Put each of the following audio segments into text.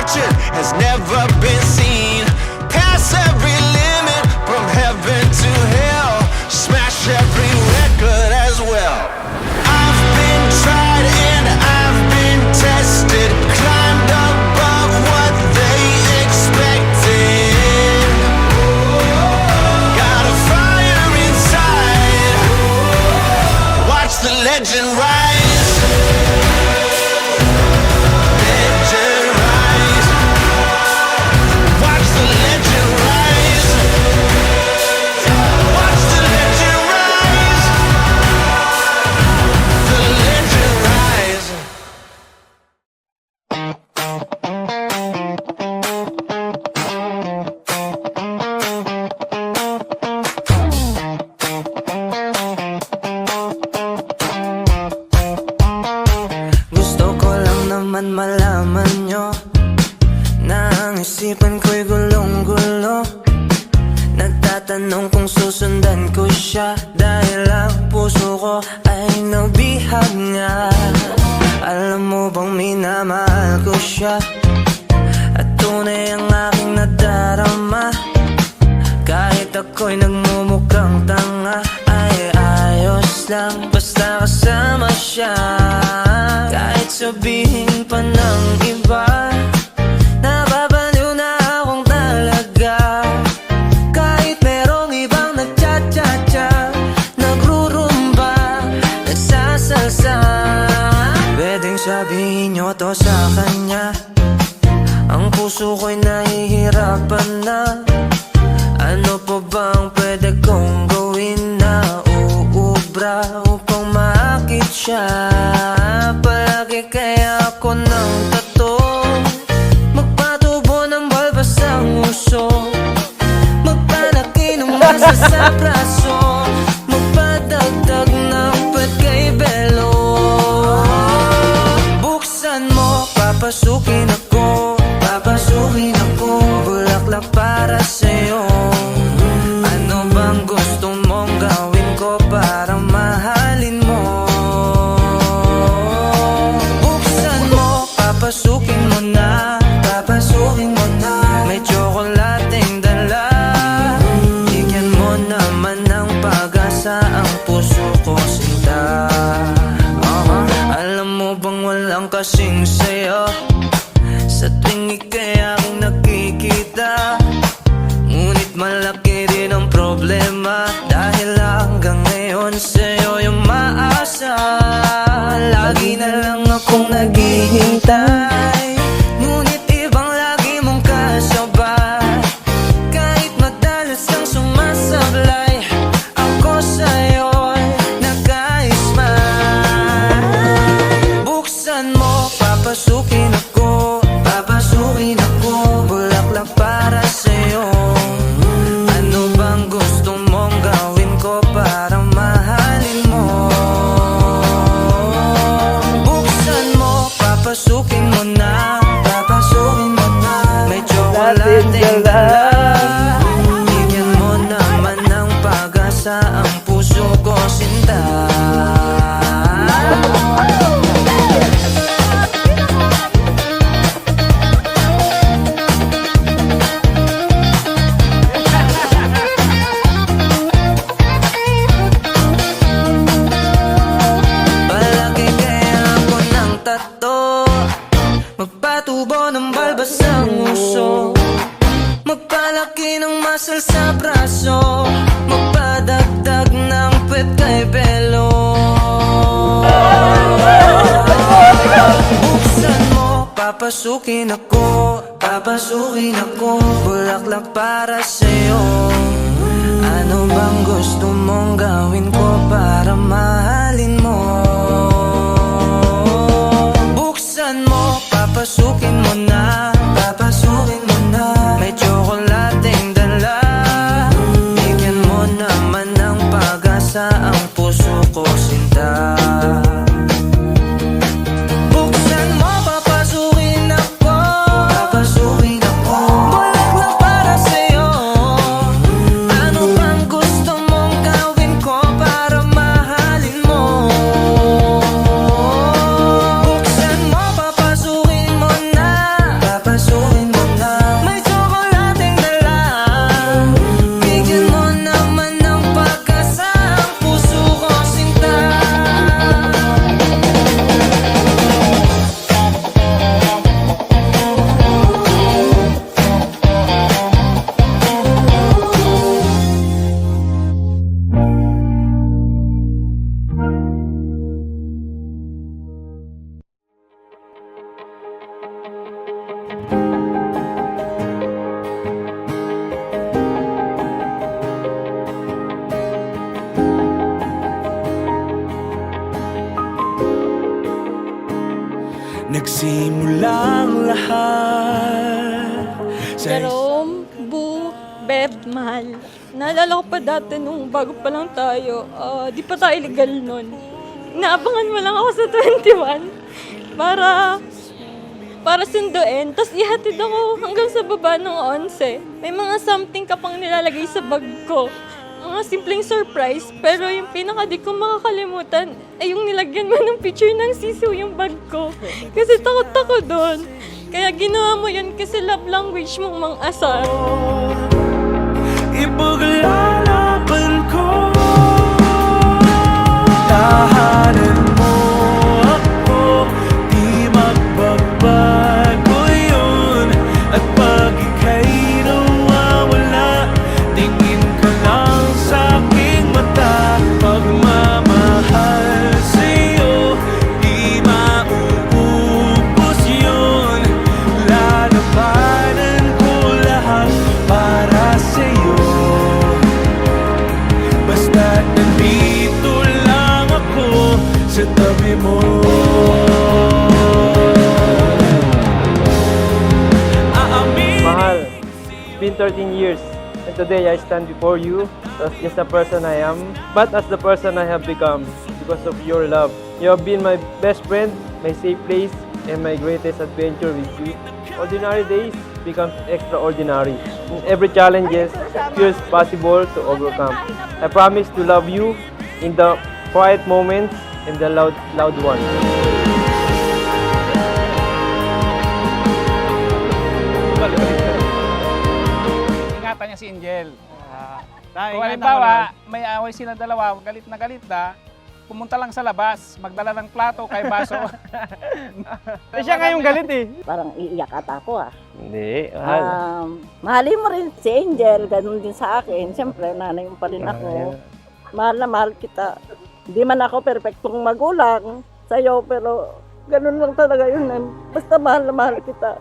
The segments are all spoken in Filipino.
fortune has never been seen. Pass every limit from heaven to hell. Smash every record as well. I've been tried and I've been tested. Climbed above what they expected. Got a fire inside. Watch the legend rise. Legend rise. Watch the legend rise. Watch the legend rise. The legend rise. Gusto ko lang naman malaman nyo na ang isipan ko'y gulong-gulo. Nagtatanong kung susundan ko siya dahil ang puso ko ay nabihag nga. Alam mo bang minamahal ko siya at tunay ang aking nadarama. Kahit ako'y nagmumukhang tanga ay ayos lang basta kasama siya. Kahit sabihin pa ng iba, nababaliw na akong talaga. Kahit merong ibang nagcha-cha-cha, nagrurumba, nagsasalsa. Pwedeng sabihin nyo to sa kanya, ang puso ko'y nahihirapan na. Ano pa bang pwede kong gawin na uubra upang maakit siya? Palagi kaya ako ng tato, magpatubo ng balbas ang uso, magpalaki ng masa sa braso, magpadagdag ng pet kay Belo. Buksan mo, papasukin ako, papasukin ako, bulaklak para sa'yo. Ano bang gusto mong gawin ko para mahalin mo? Buksan mo, papasukin mo na, papasukin mo na. May tsokolating dala, bigyan mo naman ng pag-asa ang puso ko, sinta. Alam mo bang walang kasing sayo sa tuwing ika'y aking nakikita? Ngunit malaki rin ang problema dahil hanggang ngayon sa'yo yung maasa. Lagi na lang akong naghihintay, ngunit ibang lagi mong kasabay. Kahit madalas kang sumasablay, ako sa'yo'y nag-i-smile. Buksan mo, papasukin ako, papasukin ako, bulaklak para sa'yo. Ano bang gusto mong gawin ko para mahalin mo? Buksan mo, papasukin mo na, papasukin mo na. May tsokolating dala, bigyan mo naman ng pag-asa ang puso ko, sinta. Palagi kaya ako ng tato, magpatubo ng balbas ang uso, magpalaki ng muscle sa braso, magpadagdag ng pet kay Belo. Buksan mo, papasukin ako, papasukin ako, bulaklak para sa'yo. Ano bang gusto mong gawin ko para mahalin mo? Buksan mo, papasukin mo na, papasukin mo na. May tsokolating dala, bigyan mo naman ng pag-asa ang puso ko, sinta. Buksan mo, papasukin ako, papasukin ako, bulaklak para sa'yo. Ano bang gusto mong gawin ko para mahalin mo? Buksan mo, papasukin mo na, Jerome, Bu, Beb, Mahal. Naalala ko pa dati nung bago pa lang tayo, di pa tayo legal nun. Naabangan mo lang ako sa 21 para sunduin. Tapos ihatid ako hanggang sa baba ng 11. May mga something ka pang nilalagay sa bag ko. Mga simpleng surprise, pero yung pinaka di ko makakalimutan ay yung nilagyan mo ng picture ng sisiw yung bag ko. Kasi takot ako doon. Kaya ginawa mo yun kasi love language mong mang-asar. Ipaglalaban ko, tahanan mo ako, di magbabago yun. At pag ika'y nawawala, tingin ka lang sa aking mata. Pagmamahal sa'yo, di mauubos yun. Lalabanan ko lahat para sa'yo. Basta't nandito lang ako sa tabi mo. Mahal, it's been 13 years and today I stand before you as just the person I am, but as the person I have become because of your love. You have been my best friend, my safe place, and my greatest adventure with you. Ordinary days becomes extraordinary. And every challenge feels possible to overcome. I promise to love you in the quiet moments and the loud ones. Ingatan niya si Angel. Kung halimbawa, may away sila dalawa, galit na, pumunta lang sa labas, magdala ng plato kay baso. Siya nga yung galit eh. Parang iiyak ata ako ah. Hindi, mahal. Mahalin mo rin si Angel, ganun din sa akin. Siyempre, nanay mo pa rin ako. Mahal na mahal kita. Hindi man ako perfectong magulang sa'yo, pero ganun lang talaga yun. Basta mahal na mahal kita.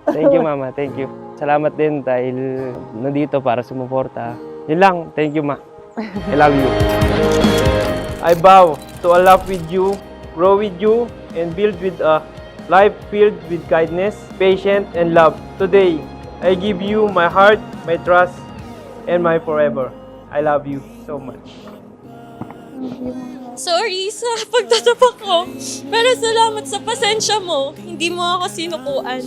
Thank you, Mama. Thank you. Salamat din dahil nandito para sumuporta. Yun lang. Thank you, Ma. I love you. I vow to a love with you, grow with you, and build with a life filled with kindness, patience, and love. Today, I give you my heart, my trust, and my forever. I love you so much. Sorry sa pagtatapak ko, pero salamat sa pasensya mo. Hindi mo ako sinukuan.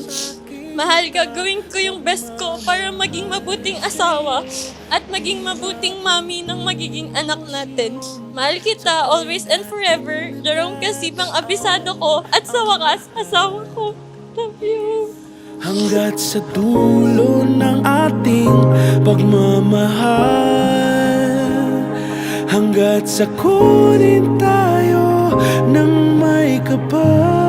Mahal, gagawin ko yung best ko para maging mabuting asawa at maging mabuting mami ng magiging anak natin. Mahal kita, always and forever. Jerome Casibang abisado ko at sa wakas, asawa ko. Love you. Hanggat sa dulo ng ating pagmamahal, hanggat sa kunin tayo ng may kapal.